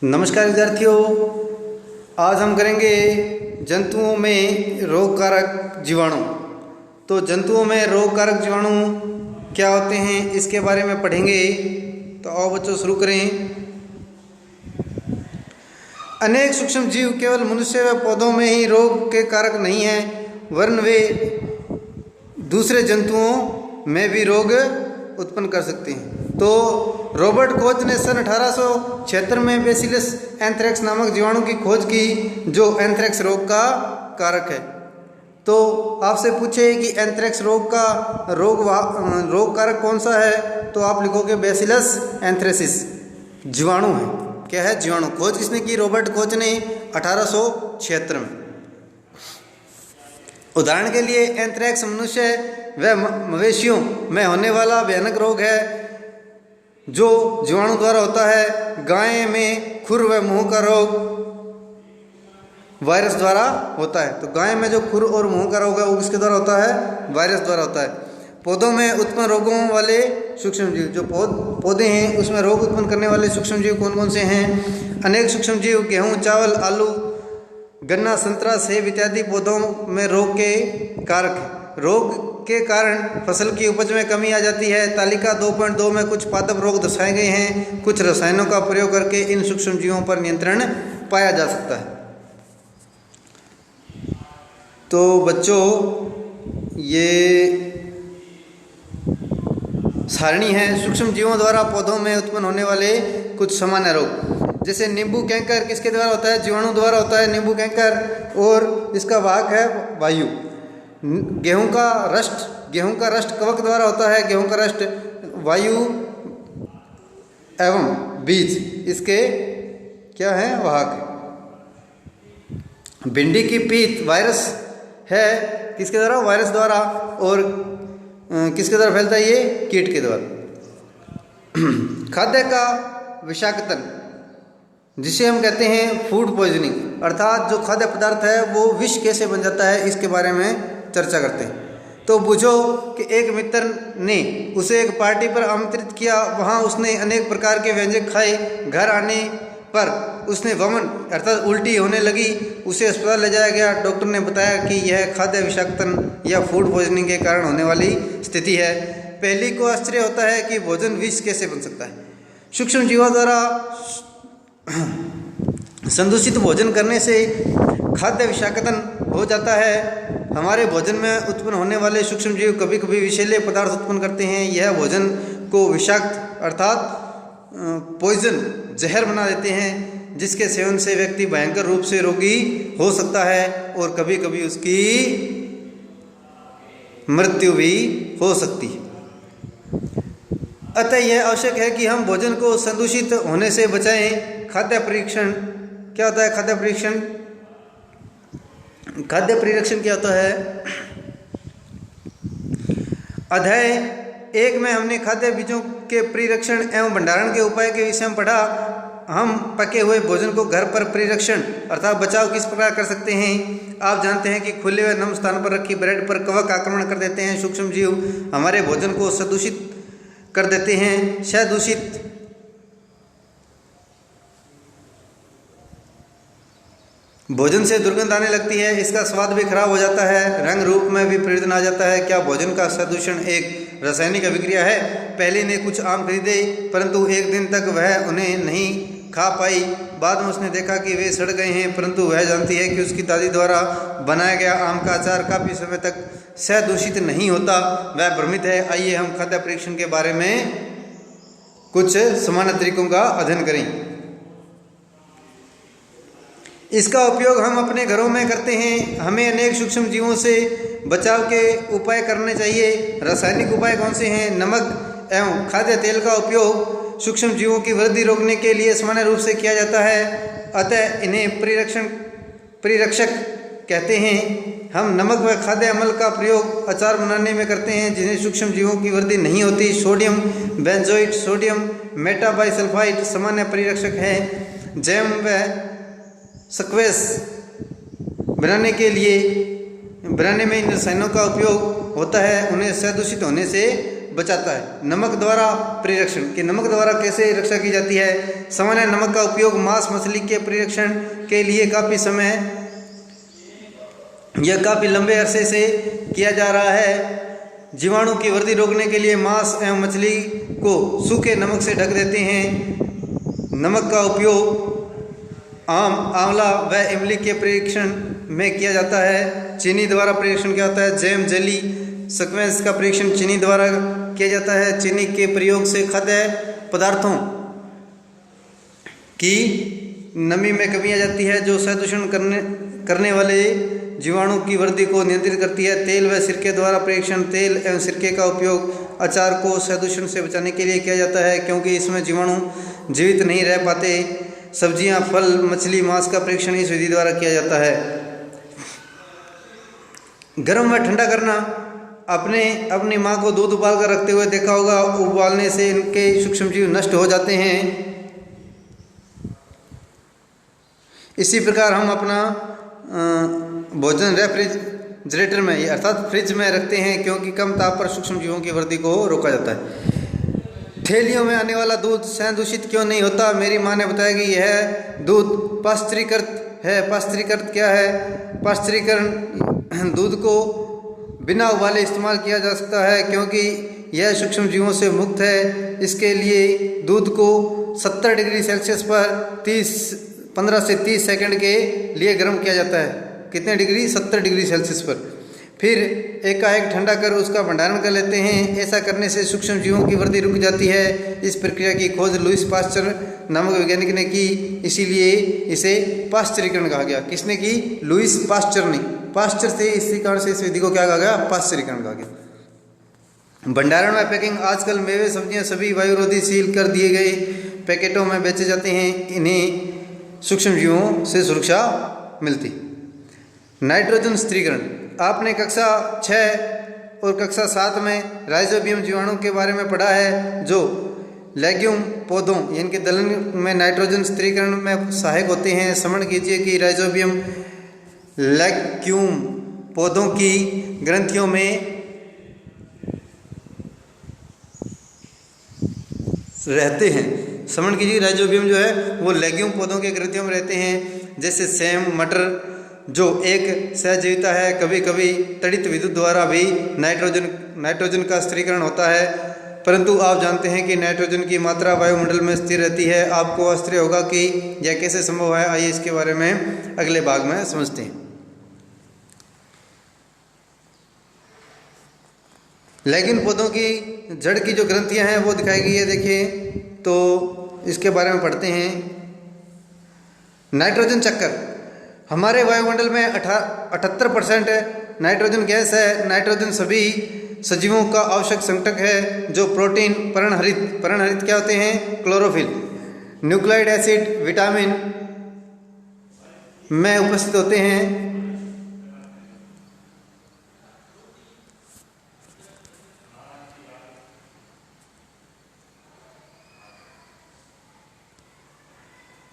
नमस्कार विद्यार्थियों, आज हम करेंगे जंतुओं में रोगकारक जीवाणु। तो जंतुओं में रोगकारक जीवाणु क्या होते हैं इसके बारे में पढ़ेंगे। तो आओ बच्चों शुरू करें। अनेक सूक्ष्म जीव केवल मनुष्य व पौधों में ही रोग के कारक नहीं हैं, वरन वे दूसरे जंतुओं में भी रोग उत्पन्न कर सकते हैं। तो रॉबर्ट कोच ने सन 1876 में बेसिलस एंथ्रेक्स नामक जीवाणु की खोज की, जो एंथ्रेक्स रोग का कारक है। तो आपसे पूछे कि एंथ्रेक्स रोग का रोग कारक कौन सा है, तो आप लिखोगे बेसिलस एंथ्रेसिस। जीवाणु है, क्या है? जीवाणु। खोज किसने की? रॉबर्ट कोच ने 1876 में। उदाहरण के लिए एंथ्रेक्स मनुष्य व मवेशियों में होने वाला भयानक रोग है जो जीवाणु द्वारा होता है। गाय में खुर व मुंह का रोग वायरस द्वारा होता है। तो गाय में जो खुर और मुंह का रोग है वो किसके द्वारा होता है? वायरस द्वारा होता है। पौधों में उत्पन्न रोगों वाले सूक्ष्मजीव, जो पौधे हैं उसमें रोग उत्पन्न करने वाले सूक्ष्मजीव कौन कौन से हैं? अनेक सूक्ष्मजीव गेहूं, चावल, आलू, गन्ना, संतरा, सेब इत्यादि पौधों में रोग के कारक हैं। रोग के कारण फसल की उपज में कमी आ जाती है। तालिका 2.2 में कुछ पादप रोग दर्शाए गए हैं। कुछ रसायनों का प्रयोग करके इन सूक्ष्मजीवों पर नियंत्रण पाया जा सकता है। तो बच्चों, ये सारणी है सूक्ष्मजीवों द्वारा पौधों में उत्पन्न होने वाले कुछ सामान्य रोग। जैसे नींबू कैंकर किसके द्वारा होता है? जीवाणु द्वारा होता है नींबू कैंकर, और इसका वाहक है वायु। गेहूं का रस्ट कवक द्वारा होता है। गेहूं का रस्ट वायु एवं बीज इसके क्या है? वाहक। भिंडी की पीत वायरस है, किसके द्वारा? वायरस द्वारा। और किसके द्वारा फैलता है? ये कीट के द्वारा। खाद्य का विषाक्तन, जिसे हम कहते हैं फूड पॉइजनिंग, अर्थात जो खाद्य पदार्थ है वो विष कैसे बन जाता है, इसके बारे में चर्चा करते हैं। तो बुझो कि एक मित्र ने उसे एक पार्टी पर आमंत्रित किया। वहाँ उसने अनेक प्रकार के व्यंजन खाए। घर आने पर उसने वमन अर्थात उल्टी होने लगी। उसे अस्पताल ले जाया गया। डॉक्टर ने बताया कि यह खाद्य विषाक्तन या फूड पॉइजनिंग के कारण होने वाली स्थिति है। पहली को आश्चर्य होता है कि भोजन विष कैसे बन सकता है। सूक्ष्म जीवों द्वारा संदूषित भोजन करने से खाद्य विषाक्तन हो जाता है। हमारे भोजन में उत्पन्न होने वाले सूक्ष्मजीव कभी कभी विषैले पदार्थ उत्पन्न करते हैं। यह भोजन को विषाक्त अर्थात पॉइजन, जहर बना देते हैं, जिसके सेवन से व्यक्ति भयंकर रूप से रोगी हो सकता है और कभी कभी उसकी मृत्यु भी हो सकती है। अतः यह आवश्यक है कि हम भोजन को संदूषित होने से बचाएं। खाद्य परीक्षण क्या होता है? खाद्य परीक्षण क्या होता है? अध्याय 1 में हमने खाद्य बीजों के परीक्षण एवं भंडारण के उपाय के विषय में पढ़ा। हम पके हुए भोजन को घर पर परीक्षण अर्थात बचाव किस प्रकार कर सकते हैं। आप जानते हैं कि खुले हुए नम स्थान पर रखी ब्रेड पर कवक आक्रमण कर देते हैं। सूक्ष्मजीव हमारे भोजन को सदूषित कर देते हैं। सदूषित भोजन से दुर्गंध आने लगती है। इसका स्वाद भी खराब हो जाता है। रंग रूप में भी परिवर्तन आ जाता है। क्या भोजन का सदूषण एक रासायनिक अभिक्रिया है? पहले ने कुछ आम खरीदे, परंतु एक दिन तक वह उन्हें नहीं खा पाई। बाद में उसने देखा कि वे सड़ गए हैं, परंतु वह जानती है कि उसकी दादी द्वारा बनाया गया आम का अचार काफ़ी समय तक सदूषित नहीं होता। वह भ्रमित है। आइए हम खाद्य परीक्षण के बारे में कुछ सामान्य तरीकों का अध्ययन करें। इसका उपयोग हम अपने घरों में करते हैं। हमें अनेक सूक्ष्म जीवों से बचाव के उपाय करने चाहिए। रासायनिक उपाय कौन से हैं? नमक एवं खाद्य तेल का उपयोग सूक्ष्म जीवों की वृद्धि रोकने के लिए सामान्य रूप से किया जाता है। अतः इन्हें परिरक्षक कहते हैं। हम नमक व खाद्य अम्ल का प्रयोग अचार बनाने में करते हैं, जिन्हें सूक्ष्म जीवों की वृद्धि नहीं होती। सोडियम बेंजोइट, सोडियम मेटाबाइसल्फाइड सामान्य परिरक्षक है। जैम व स्क्वैश बनाने में इन रसायनों का उपयोग होता है। उन्हें सदूषित होने से बचाता है। नमक द्वारा परिरक्षण कि नमक द्वारा कैसे रक्षा की जाती है। सामान्य नमक का उपयोग मांस मछली के परिरक्षण के लिए काफ़ी समय या काफ़ी लंबे अरसे से किया जा रहा है। जीवाणु की वृद्धि रोकने के लिए मांस एवं मछली को सूखे नमक से ढक देते हैं। नमक का उपयोग आम, आंवला व इमली के परीक्षण में किया जाता है। चीनी द्वारा परीक्षण किया जाता है। जैम, जेली, स्क्वैश का परीक्षण चीनी द्वारा किया जाता है। चीनी के प्रयोग से खाद्य पदार्थों की नमी में कमी आ जाती है, जो सदूषण करने वाले जीवाणु की वृद्धि को नियंत्रित करती है। तेल व सिरके द्वारा परीक्षण तेल एवं सिरके का उपयोग अचार को सदूषण से बचाने के लिए किया जाता है, क्योंकि इसमें जीवाणु जीवित नहीं रह पाते। सब्जियां, फल, मछली, मांस का परीक्षण इस विधि द्वारा किया जाता है। गर्म व ठंडा करना। अपनी माँ को दूध उबाल कर रखते हुए देखा होगा। उबालने से इनके सूक्ष्मजीव नष्ट हो जाते हैं। इसी प्रकार हम अपना भोजन रेफ्रिजरेटर में अर्थात फ्रिज में रखते हैं, क्योंकि कम ताप पर सूक्ष्मजीवों की वृद्धि को रोका जाता है। थैलियों में आने वाला दूध संदूषित क्यों नहीं होता। मेरी माँ ने बताया कि यह दूध पाश्चरीकृत है। पाश्चरीकृत क्या है? पाश्चरीकरण दूध को बिना उबाले इस्तेमाल किया जा सकता है, क्योंकि यह सूक्ष्म जीवों से मुक्त है। इसके लिए दूध को 70 डिग्री सेल्सियस पर 15 से 30 सेकंड के लिए गर्म किया जाता है। कितने डिग्री? 70 डिग्री सेल्सियस पर। फिर एकाएक ठंडा कर उसका भंडारण कर लेते हैं। ऐसा करने से सूक्ष्म जीवों की वृद्धि रुक जाती है। इस प्रक्रिया की खोज लुईस पाश्चर नामक वैज्ञानिक ने की, इसीलिए इसे पाश्चरीकरण कहा गया। किसने की? लुईस पाश्चर ने। पाश्चर से इसी कारण से इस विधि को क्या कहा गया? पाश्चरीकरण कहा गया। भंडारण में पैकिंग। आजकल मेवे, सब्जियां सभी वायुरोधी सील कर दिए गए पैकेटों में बेचे जाते हैं। इन्हें सूक्ष्म जीवों से सुरक्षा मिलती। नाइट्रोजन स्थिरीकरण। आपने कक्षा 6 और कक्षा 7 में राइजोबियम जीवाणु के बारे में पढ़ा है, जो लेग्यूम पौधों यानी कि दलहन में नाइट्रोजन स्थिरीकरण में सहायक होते हैं। स्मरण कीजिए कि राइजोबियम लेग्यूम पौधों की ग्रंथियों में रहते हैं। स्मरण कीजिए राइजोबियम जो है वो लेग्यूम पौधों के ग्रंथियों में रहते हैं, जैसे सेम, मटर, जो एक सहजीविता है। कभी कभी तड़ित विद्युत द्वारा भी नाइट्रोजन का स्थिरीकरण होता है, परंतु आप जानते हैं कि नाइट्रोजन की मात्रा वायुमंडल में स्थिर रहती है। आपको आश्चर्य होगा कि यह कैसे संभव है। आइए इसके बारे में अगले भाग में समझते हैं। लेकिन पौधों की जड़ की जो ग्रंथियां हैं वो दिखाई गई है, देखिए, तो इसके बारे में पढ़ते हैं। नाइट्रोजन चक्कर। हमारे वायुमंडल में 78% नाइट्रोजन गैस है। नाइट्रोजन सभी सजीवों का आवश्यक संघटक है, जो प्रोटीन, पर्णहरित क्या होते हैं? क्लोरोफिल, न्यूक्लिक एसिड, विटामिन में उपस्थित होते हैं।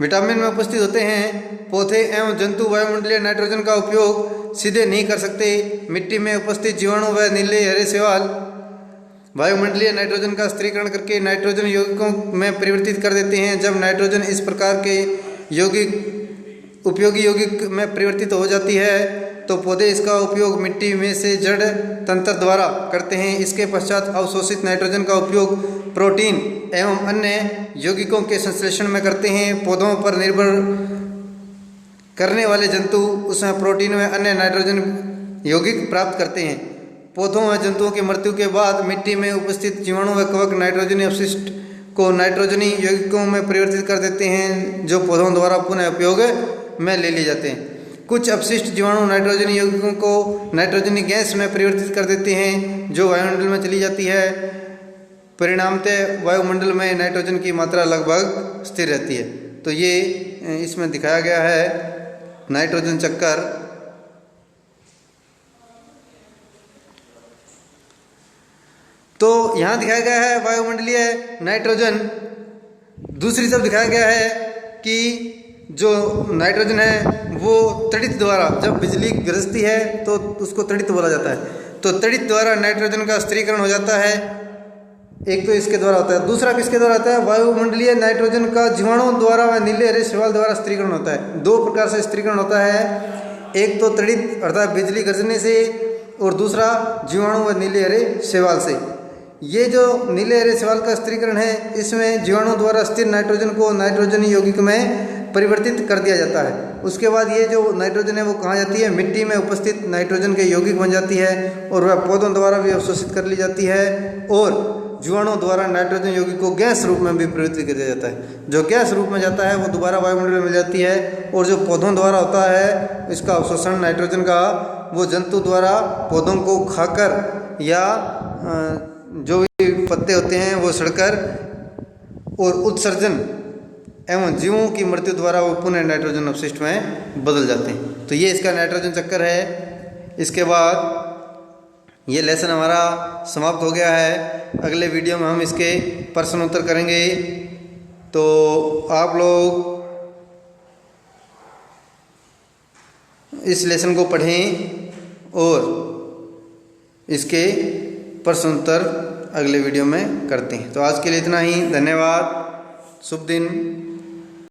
विटामिन में उपस्थित होते हैं। पौधे एवं जंतु वायुमंडलीय नाइट्रोजन का उपयोग सीधे नहीं कर सकते। मिट्टी में उपस्थित जीवाणु व नीले हरे शैवाल वायुमंडलीय नाइट्रोजन का स्थिरीकरण करके नाइट्रोजन यौगिकों में परिवर्तित कर देते हैं। जब नाइट्रोजन इस प्रकार के उपयोगी यौगिक में परिवर्तित हो जाती है, तो पौधे इसका उपयोग मिट्टी में से जड़ तंत्र द्वारा करते हैं। इसके पश्चात अवशोषित नाइट्रोजन का उपयोग प्रोटीन एवं अन्य यौगिकों के संश्लेषण में करते हैं। पौधों पर निर्भर करने वाले जंतु उसमें प्रोटीन व अन्य नाइट्रोजन यौगिक प्राप्त करते हैं। पौधों व जंतुओं की मृत्यु के बाद मिट्टी में उपस्थित जीवाणु व कवक नाइट्रोजनी अपशिष्ट को नाइट्रोजनी यौगिकों में परिवर्तित कर देते हैं, जो पौधों द्वारा पुनः उपयोग में ले लिए जाते हैं। कुछ अपशिष्ट जीवाणु नाइट्रोजनी यौगिकों को नाइट्रोजनी गैस में परिवर्तित कर देते हैं, जो वायुमंडल में चली जाती है। परिणामतः वायुमंडल में नाइट्रोजन की मात्रा लगभग स्थिर रहती है। तो ये इसमें दिखाया गया है नाइट्रोजन चक्कर। तो यहाँ दिखाया गया है वायुमंडलीय नाइट्रोजन। दूसरी तरफ दिखाया गया है कि जो नाइट्रोजन है वो तड़ित द्वारा, जब बिजली गरजती है तो उसको तड़ित बोला जाता है, तो तड़ित द्वारा नाइट्रोजन का स्थिरीकरण हो जाता है। एक तो इसके द्वारा होता है, दूसरा किसके द्वारा होता है? वायुमंडलीय नाइट्रोजन का जीवाणुओं द्वारा व नीले हरे शैवाल द्वारा स्त्रीकरण होता है। दो प्रकार से स्त्रीकरण होता है, एक तो तड़ित अर्थात बिजली गरजने से, और दूसरा जीवाणु व नीले हरे शैवाल से। ये जो नीले हरे शैवाल का स्त्रीकरण है, इसमें जीवाणु द्वारा स्थिर नाइट्रोजन को नाइट्रोजन यौगिक में परिवर्तित कर दिया जाता है। उसके बाद ये जो नाइट्रोजन है वो कहाँ जाती है? मिट्टी में उपस्थित नाइट्रोजन के यौगिक बन जाती है और वह पौधों द्वारा भी अवशोषित कर ली जाती है, और जीवाणु द्वारा नाइट्रोजन यौगिक को गैस रूप में भी परिवर्तित कर दिया जाता है। जो गैस रूप में जाता है वो दोबारा वायुमंडल में मिल जाती है, और जो पौधों द्वारा होता है इसका अवशोषण नाइट्रोजन का, वो जंतु द्वारा पौधों को खाकर या जो भी पत्ते होते हैं वो सड़कर, और उत्सर्जन एवं जीवों की मृत्यु द्वारा वो पुनः नाइट्रोजन अपशिष्ट में बदल जाते हैं। तो ये इसका नाइट्रोजन चक्कर है। इसके बाद ये लेसन हमारा समाप्त हो गया है। अगले वीडियो में हम इसके प्रश्न उत्तर करेंगे। तो आप लोग इस लेसन को पढ़ें और इसके प्रश्न उत्तर अगले वीडियो में करते हैं। तो आज के लिए इतना ही। धन्यवाद। शुभ दिन।